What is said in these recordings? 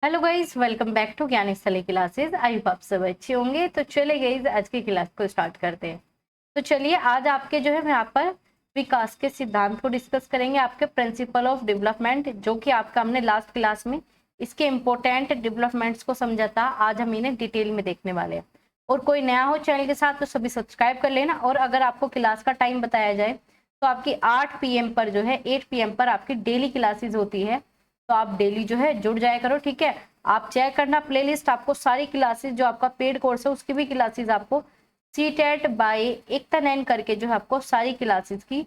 Hello guys, welcome back to Gyan Sthali classes. I hope आप सब अच्छे होंगे। तो चलिए गाइज, आज की क्लास को स्टार्ट करते हैं। तो चलिए, आज आपके जो है यहाँ पर विकास के सिद्धांत को डिस्कस करेंगे, आपके प्रिंसिपल ऑफ डेवलपमेंट, जो कि आपका हमने लास्ट क्लास में इसके इम्पोर्टेंट डेवलपमेंट्स को समझा था। आज हम इन्हें डिटेल में देखने वाले हैं। और कोई नया हो चैनल के साथ तो सभी सब्सक्राइब कर लेना। और अगर आपको क्लास का टाइम बताया जाए तो आपकी 8 PM पर जो है 8 PM पर आपकी डेली क्लासेस होती है। तो आप डेली जो है जुड़ जाया करो, ठीक है। आप चेक करना प्लेलिस्ट, आपको सारी क्लासेस जो आपका पेड कोर्स है उसकी भी क्लासेस आपको CTET बाय एकता नैन करके जो है आपको सारी क्लासेस की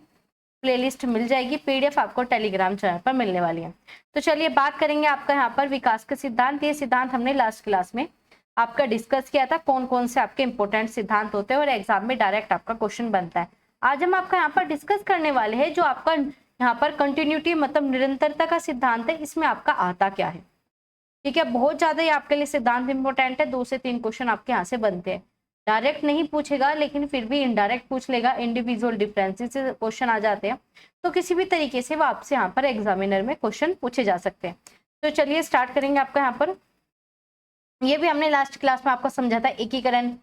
प्लेलिस्ट मिल जाएगी। PDF आपको टेलीग्राम चैनल पर मिलने वाली है। तो चलिए बात करेंगे आपका यहाँ पर विकास के सिद्धांत। ये सिद्धांत हमने लास्ट क्लास में आपका डिस्कस किया था, कौन कौन से आपके इंपॉर्टेंट सिद्धांत होते हैं और एग्जाम में डायरेक्ट आपका क्वेश्चन बनता है। आज हम आपका यहाँ पर डिस्कस करने वाले हैं जो आपका यहाँ पर कंटिन्यूटी मतलब निरंतरता का सिद्धांत है, इसमें आपका आता क्या है। ठीक है, बहुत ज्यादा ये आपके लिए सिद्धांत इंपॉर्टेंट है। 2 से 3 क्वेश्चन आपके यहाँ से बनते हैं। डायरेक्ट नहीं पूछेगा लेकिन फिर भी इनडायरेक्ट पूछ लेगा, इंडिविजुअल डिफरेंसेस से क्वेश्चन आ जाते हैं। तो किसी भी तरीके से वो आपसे यहाँ पर एग्जामिनर में क्वेश्चन पूछे जा सकते हैं। तो चलिए स्टार्ट करेंगे आपका यहाँ पर। ये भी हमने लास्ट क्लास में आपको समझा था, एकीकरण,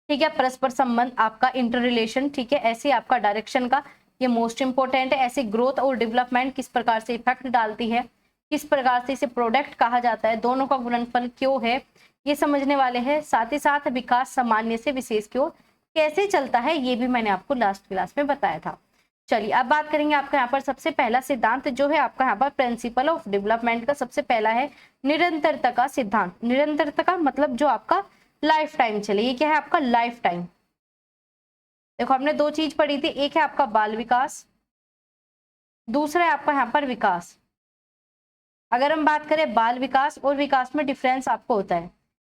ठीक है, परस्पर संबंध, आपका इंटर रिलेशन, ठीक है, ऐसे आपका डायरेक्शन का ये मोस्ट इंपोर्टेंट है। ऐसे ग्रोथ और डेवलपमेंट किस प्रकार से इफेक्ट डालती है, किस प्रकार से इसे प्रोडक्ट कहा जाता है, दोनों का गुणनफल क्यों है, ये समझने वाले हैं। साथ ही साथ विकास सामान्य से विशेष की ओर कैसे चलता है, ये भी मैंने आपको लास्ट क्लास में बताया था। चलिए अब बात करेंगे आपका यहाँ पर सबसे पहला सिद्धांत जो है आपका यहाँ पर प्रिंसिपल ऑफ डेवलपमेंट का सबसे पहला है निरंतरता का सिद्धांत। निरंतरता का मतलब जो आपका लाइफ टाइम चले, ये क्या है आपका लाइफ टाइम। देखो हमने 2 चीज पढ़ी थी, एक है आपका बाल विकास, दूसरा है आपका यहाँ पर विकास। अगर हम बात करें बाल विकास और विकास में डिफरेंस आपको होता है,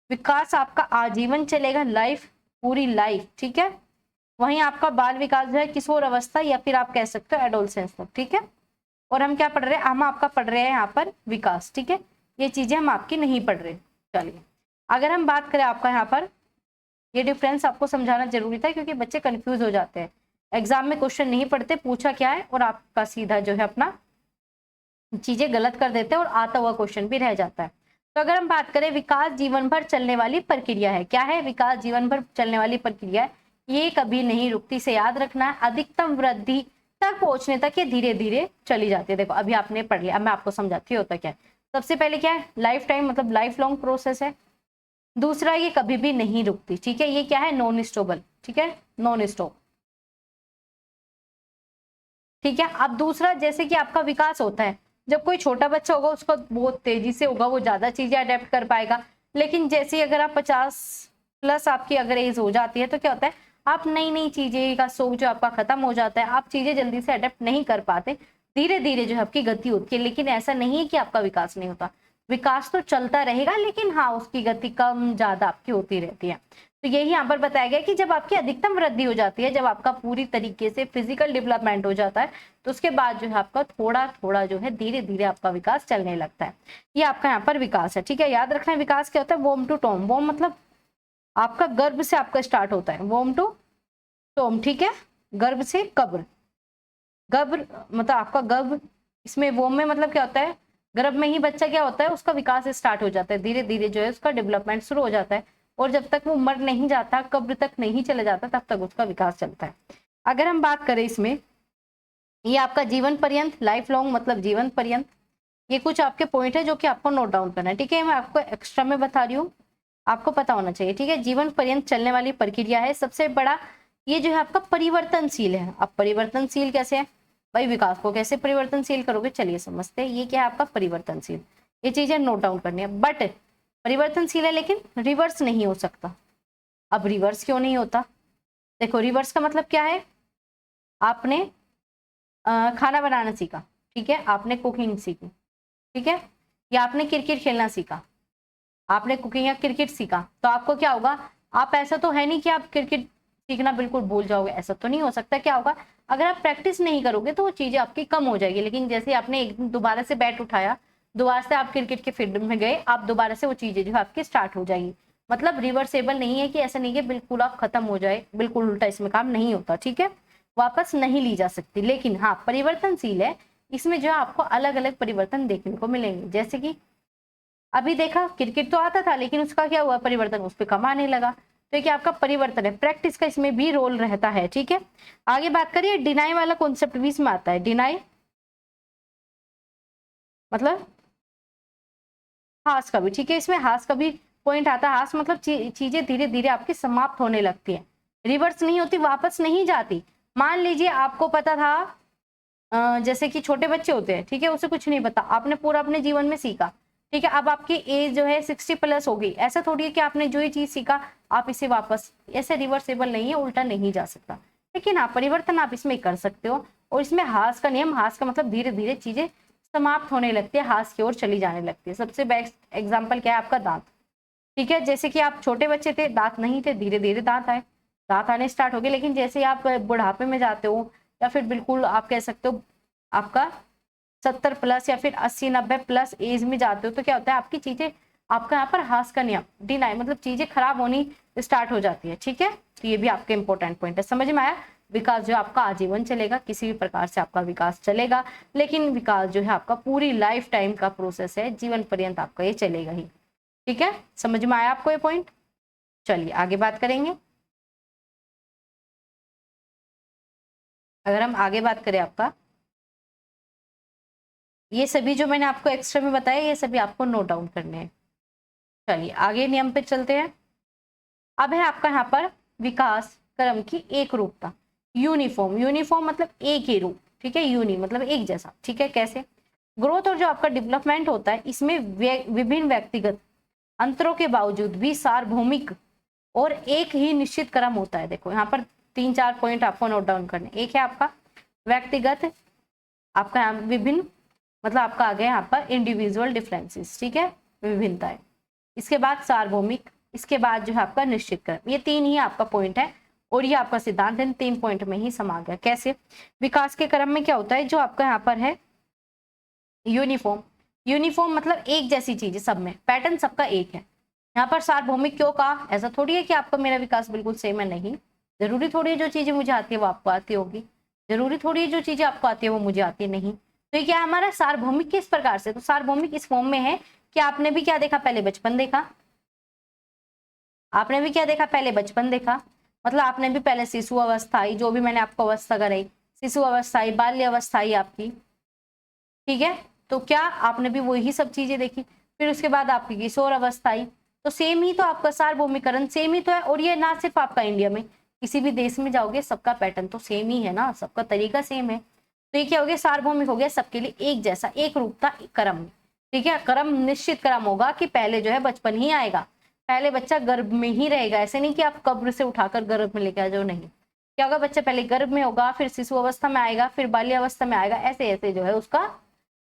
विकास आपका आजीवन चलेगा, लाइफ, पूरी लाइफ, ठीक है। वहीं आपका बाल विकास जो है किशोर अवस्था या फिर आप कह सकते हो एडोलसेंस तक, ठीक है। और हम क्या पढ़ रहे हैं, हम आपका पढ़ रहे हैं यहाँ पर विकास, ठीक है। ये चीजें हम आपकी नहीं पढ़ रहे। चलिए अगर हम बात करें आपका यहाँ पर, ये डिफरेंस आपको समझाना जरूरी था क्योंकि बच्चे कंफ्यूज हो जाते हैं, एग्जाम में क्वेश्चन नहीं पढ़ते, पूछा क्या है और आपका सीधा जो है अपना चीजें गलत कर देते हैं और आता हुआ क्वेश्चन भी रह जाता है। तो अगर हम बात करें, विकास जीवन भर चलने वाली प्रक्रिया है। क्या है, विकास जीवन भर चलने वाली प्रक्रिया है, ये कभी नहीं रुकती, से याद रखना है। अधिकतम वृद्धि तक पहुंचने तक ये धीरे धीरे चली जाती है। देखो अभी आपने पढ़ लिया, अब मैं आपको समझाती हूँ होता क्या है। सबसे पहले क्या है, लाइफ टाइम मतलब लाइफ लॉन्ग प्रोसेस है। दूसरा, ये कभी भी नहीं रुकती, ठीक है। ये क्या है, नॉन स्टॉपेबल, ठीक है, नॉन स्टॉप, ठीक है। अब दूसरा, जैसे कि आपका विकास होता है, जब कोई छोटा बच्चा होगा उसका बहुत तेजी से होगा, वो ज्यादा चीजें अडेप्ट कर पाएगा। लेकिन जैसे अगर आप 50+ आपकी अगर एज हो जाती है तो क्या होता है, आप नई नई चीजें का शौक जो आपका खत्म हो जाता है, आप चीजें जल्दी से अडेप्ट नहीं कर पाते, धीरे धीरे जो है आपकी गति होती है। लेकिन ऐसा नहीं है कि आपका विकास नहीं होता, विकास तो चलता रहेगा, लेकिन हाँ उसकी गति कम ज्यादा आपकी होती रहती है। तो यही यहाँ पर बताया गया कि जब आपकी अधिकतम वृद्धि हो जाती है, जब आपका पूरी तरीके से फिजिकल डेवलपमेंट हो जाता है, तो उसके बाद जो है आपका थोड़ा थोड़ा जो है धीरे धीरे आपका विकास चलने लगता है। ये आपका यहाँ पर विकास है, ठीक है। याद रखना है विकास क्या होता है, वोम टू टॉम। वोम मतलब आपका गर्भ से आपका स्टार्ट होता है, वोम टू टॉम, ठीक है, गर्भ से कब्र। गर्भ मतलब आपका गर्भ, इसमें वोम में मतलब क्या होता है, गर्भ में ही बच्चा क्या होता है, उसका विकास स्टार्ट हो जाता है, धीरे धीरे जो है उसका डेवलपमेंट शुरू हो जाता है। और जब तक वो मर नहीं जाता, कब्र तक नहीं चले जाता, तब तक उसका विकास चलता है। अगर हम बात करें इसमें, ये आपका जीवन पर्यंत, लाइफ लॉन्ग मतलब जीवन पर्यंत। ये कुछ आपके पॉइंट है जो कि आपको नोट डाउन करना है, ठीक है। मैं आपको एक्स्ट्रा में बता रही हूँ, आपको पता होना चाहिए, ठीक है। जीवन पर्यंत चलने वाली प्रक्रिया है। सबसे बड़ा ये जो है आपका परिवर्तनशील है। अब परिवर्तनशील कैसे है भाई, विकास को कैसे परिवर्तनशील करोगे, चलिए समझते हैं। ये क्या है आपका परिवर्तनशील, ये चीजें नोट डाउन करनी है। बट परिवर्तनशील है लेकिन रिवर्स नहीं हो सकता। अब रिवर्स क्यों नहीं होता, देखो रिवर्स का मतलब क्या है, आपने खाना बनाना सीखा, ठीक है, आपने कुकिंग सीखी, ठीक है, या आपने क्रिकेट खेलना सीखा, आपने कुकिंग या क्रिकेट सीखा, तो आपको क्या होगा, आप ऐसा तो है नहीं कि आप क्रिकेट सीखना बिल्कुल भूल जाओगे, ऐसा तो नहीं हो सकता। क्या होगा, अगर आप प्रैक्टिस नहीं करोगे तो वो चीजें आपकी कम हो जाएगी। लेकिन जैसे आपने एक दिन दोबारा से बैट उठाया, दोबारा से आप क्रिकेट के फील्ड में गए, आप दोबारा से वो चीजें जो है आपकी स्टार्ट हो जाएगी। मतलब रिवर्सेबल नहीं है कि ऐसा नहीं है बिल्कुल आप खत्म हो जाए, बिल्कुल उल्टा इसमें काम नहीं होता, ठीक है, वापस नहीं ली जा सकती। लेकिन हाँ परिवर्तनशील है, इसमें जो है आपको अलग अलग परिवर्तन देखने को मिलेंगे। जैसे कि अभी देखा क्रिकेट तो आता था लेकिन उसका क्या हुआ परिवर्तन, उस पर कम आने लगा। तो ये क्या आपका परिवर्तन है, प्रैक्टिस का इसमें भी रोल रहता है। ठीक है, आगे बात करिए डिनाई वाला कॉन्सेप्ट भी इसमें आता है। डिनाई मतलब हास का भी, ठीक है, इसमें हास का भी पॉइंट आता है। हास मतलब चीजें धीरे धीरे आपकी समाप्त होने लगती है, रिवर्स नहीं होती, वापस नहीं जाती। मान लीजिए आपको पता था जैसे कि छोटे बच्चे होते हैं, ठीक है, उसे कुछ नहीं पता, आपने पूरा अपने जीवन में सीखा, ठीक है, अब आपकी एज जो है 60+ हो गई, ऐसा थोड़ी है कि आपने जो ये चीज सीखा आप इसे वापस, ऐसे रिवर्सेबल नहीं है, उल्टा नहीं जा सकता, लेकिन हाँ परिवर्तन आप इसमें कर सकते हो। और इसमें हास का नियम, हास का मतलब धीरे धीरे चीजें समाप्त होने लगती है, हास की ओर चली जाने लगती है। सबसे बेस्ट एग्जाम्पल क्या है आपका दांत, ठीक है, जैसे कि आप छोटे बच्चे थे दांत नहीं थे, धीरे धीरे दांत आए, दांत आने स्टार्ट हो गए, लेकिन जैसे आप बुढ़ापे में जाते हो या फिर बिल्कुल आप कह सकते हो आपका 70+ या फिर 80-90+ एज में जाते हो, तो क्या होता है आपकी चीजें, आपका यहाँ पर हास का नियम, डिनाई मतलब चीजें खराब होनी स्टार्ट हो जाती है। ठीक है, तो ये भी आपके इंपॉर्टेंट पॉइंट है, समझ में आया। विकास जो आपका आजीवन चलेगा, किसी भी प्रकार से आपका विकास चलेगा, लेकिन विकास जो है आपका पूरी लाइफ टाइम का प्रोसेस है, जीवन पर्यंत आपका ये चलेगा ही। ठीक है, समझ में आया आपको ये पॉइंट। चलिए आगे बात करेंगे। अगर हम आगे बात करें आपका, ये सभी जो मैंने आपको एक्स्ट्रा में बताया ये सभी आपको नोट डाउन करने हैं। चलिए आगे नियम पे चलते हैं। अब है आपका यहाँ पर विकास क्रम की एक रूपता, यूनिफॉर्म, यूनिफॉर्म मतलब एक ही रूप, ठीक है, यूनि मतलब एक जैसा, ठीक है, कैसे ग्रोथ और जो आपका डेवलपमेंट होता है इसमें विभिन्न व्यक्तिगत अंतरों के बावजूद भी सार्वभौमिक और एक ही निश्चित क्रम होता है। देखो यहाँ पर 3-4 पॉइंट आपको नोट डाउन करने, एक है आपका व्यक्तिगत, आपका यहाँ विभिन्न मतलब आपका आ गया यहाँ पर इंडिविजुअल डिफरेंसेस, ठीक है, विभिन्नताएं, इसके बाद सार्वभौमिक, इसके बाद जो है आपका निश्चित क्रम, ये 3 ही आपका पॉइंट है और ये आपका सिद्धांत इन 3 पॉइंट में ही समा गया। कैसे विकास के क्रम में क्या होता है, जो आपका यहाँ पर है यूनिफॉर्म, यूनिफॉर्म मतलब एक जैसी चीज है, सब में पैटर्न सबका एक है। यहाँ पर सार्वभौमिक क्यों कहा, ऐसा थोड़ी है कि आपका मेरा विकास बिल्कुल सेम है, नहीं, जरूरी थोड़ी है जो चीजें मुझे आती है वो आपको आती होगी, जरूरी थोड़ी है जो चीजें आपको आती है वो मुझे आती है, नहीं। तो ये क्या है हमारा सार्वभौमिक किस प्रकार से, तो सार्वभौमिक इस फॉर्म में है कि आपने भी क्या देखा, पहले बचपन देखा, आपने भी क्या देखा, पहले बचपन देखा, मतलब आपने भी पहले शिशु अवस्था आई, जो भी मैंने आपको अवस्था कराई, शिशु अवस्था आई, बाल्य अवस्था आई आपकी, ठीक है, तो क्या आपने भी वही सब चीजें देखी, फिर उसके बाद आपकी किशोर अवस्था आई, तो सेम ही तो आपका सार्वभौमिकरण सेम ही तो है। और ये ना सिर्फ आपका इंडिया में, किसी भी देश में जाओगे सबका पैटर्न तो सेम ही है ना, सबका तरीका सेम है, तो ये क्या हो गया, सार्वभौमिक हो गया, सबके लिए एक जैसा, एक रूपता क्रम, ठीक है, क्रम निश्चित क्रम होगा कि पहले जो है बचपन ही आएगा, पहले बच्चा गर्भ में ही रहेगा, ऐसे नहीं कि आप कब्र से उठाकर गर्भ में लेके आ जाओ, नहीं, क्या होगा, बच्चा पहले गर्भ में होगा, फिर शिशु अवस्था में आएगा, फिर बाल्य अवस्था में आएगा, ऐसे ऐसे जो है उसका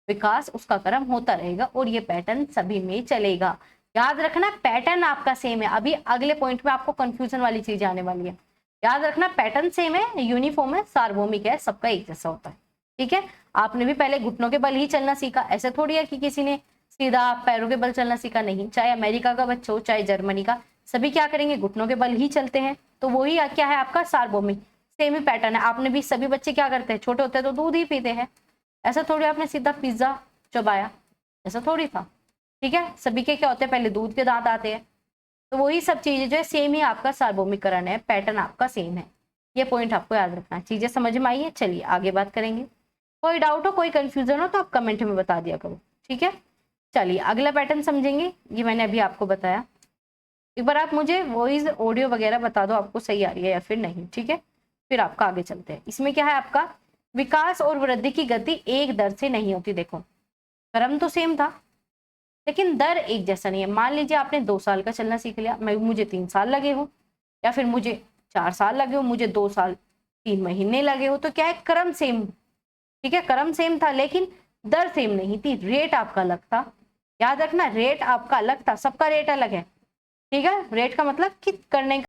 विकास, उसका क्रम होता रहेगा और ये पैटर्न सभी में चलेगा। याद रखना पैटर्न आपका सेम है, अभी अगले पॉइंट में आपको कंफ्यूजन वाली चीज आने वाली है, याद रखना पैटर्न सेम है, यूनिफॉर्म है, सार्वभौमिक है, सबका एक जैसा होता है, ठीक है। आपने भी पहले घुटनों के बल ही चलना सीखा, ऐसे थोड़ी है कि किसी ने सीधा पैरों के बल चलना सीखा, नहीं, चाहे अमेरिका का बच्चा हो चाहे जर्मनी का, सभी क्या करेंगे, घुटनों के बल ही चलते हैं, तो वही क्या है आपका सार्वभौमिक, सेम ही पैटर्न है। आपने भी सभी बच्चे क्या करते हैं, छोटे होते हैं तो दूध ही पीते हैं, ऐसा थोड़ी आपने सीधा पिज्जा चबाया, ऐसा थोड़ी था, ठीक है, सभी के क्या होते हैं, पहले दूध के दांत आते हैं, तो वही सब चीजें जो है सेम ही आपका सार्वभौमिकरण है, पैटर्न आपका सेम है, ये पॉइंट आपको याद रखना है। चीजें समझ में आई है, चलिए आगे बात करेंगे। कोई डाउट हो कोई कंफ्यूजन हो तो आप कमेंट में बता दिया करो, ठीक है। चलिए अगला पैटर्न समझेंगे, ये मैंने अभी आपको बताया, एक बार आप मुझे वॉइस ऑडियो वगैरह बता दो आपको सही आ रही है या फिर नहीं, ठीक है, फिर आपका आगे चलते हैं। इसमें क्या है आपका विकास और वृद्धि की गति एक दर से नहीं होती, देखो क्रम तो सेम था लेकिन दर एक जैसा नहीं है। मान लीजिए आपने 2 साल का चलना सीख लिया, मैं मुझे 3 साल लगे हो, या फिर मुझे 4 साल लगे हो, मुझे 2 साल 3 महीने लगे हो, तो क्या है क्रम सेम, ठीक है, क्रम सेम था लेकिन दर सेम नहीं थी, रेट आपका अलग था, याद रखना रेट आपका अलग था, सबका रेट अलग है, ठीक है, रेट का मतलब कि करने